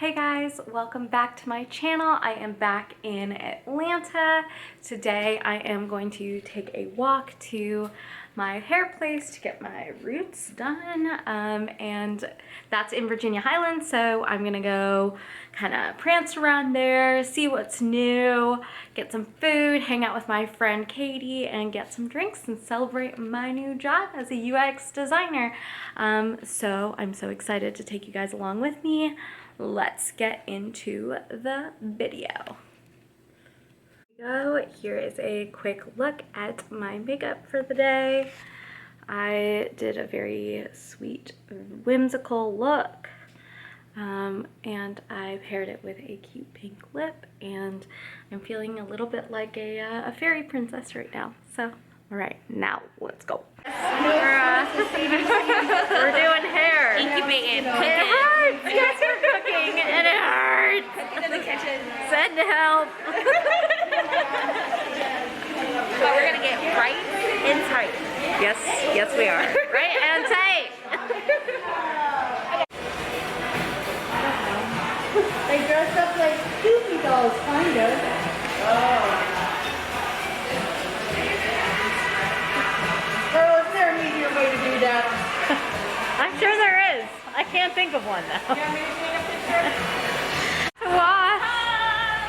Hey guys, welcome back to my channel. I am back in Atlanta. Today I am going to take a walk to my hair place to get my roots done, and that's in Virginia Highlands, so I'm gonna go kind of prance around there, see what's new, get some food, hang out with my friend Katie, and get some drinks and celebrate my new job as a UX designer. So I'm so excited to take you guys along with me. Let's get into the video. Here is a quick look at my makeup for the day. I did a very sweet, whimsical look, and I paired it with a cute pink lip, and I'm feeling a little bit like a fairy princess right now. So, all right, now let's go. We're doing hair. Incubating, It hurts. Yes, we're cooking, and it hurts. Cooking in the kitchen. Send help. But we're gonna get right and tight. Yes, yes we are. Right and tight. They dressed up like Goofy dolls, kind of. Girl, is there an easier way to do that? I'm sure there is. I can't think of one though. You want me to take a picture? Wash.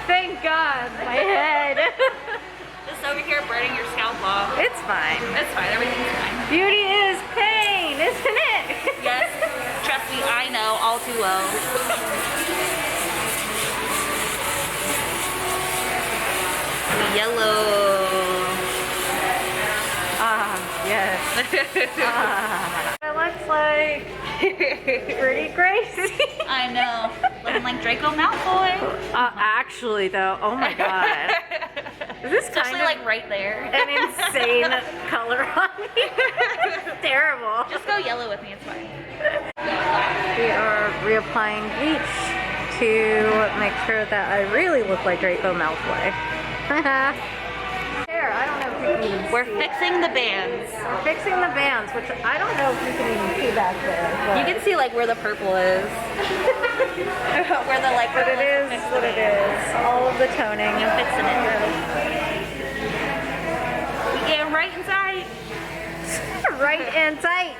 Thank God, my head. Just over here burning your scalp off. It's fine. It's fine, everything's fine. Beauty is pain, isn't it? Yes, trust me, I know all too well. Yellow. Yes. It looks like pretty crazy. I know. Looking like Draco Malfoy. Actually though, oh my God. Is this Especially kind of like right there. an insane color on me? Terrible. Just go yellow with me, it's fine. We are reapplying bleach to make sure that I really look like Draco Malfoy. Hair, I don't know if you can even We're see fixing the bands. We're fixing the bands, which I don't know if you can even see back there. You can see like where the purple is. Where the like But it is what it is. All of the toning. I'm fixing it, girl. We getting right inside. Right and tight.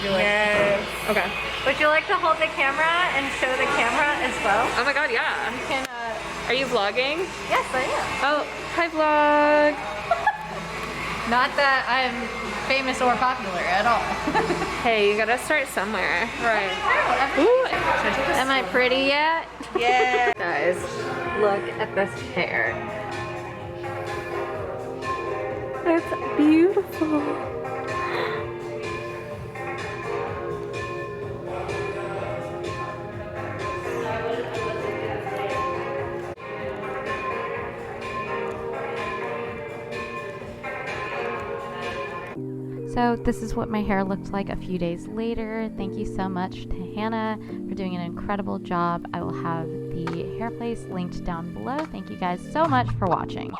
Yes. Okay. Would you like to hold the camera and show the camera as well? Oh my god, yeah. You can, Are you vlogging? yes, I am. Oh, hi vlog. Not that I'm famous or popular at all. Hey, you gotta start somewhere. Right. Ooh. Am I pretty yet? Yeah. Guys, look at this hair. It's beautiful. So this is what my hair looked like a few days later. Thank you so much to Hannah for doing an incredible job. I will have the hair place linked down below. Thank you guys so much for watching.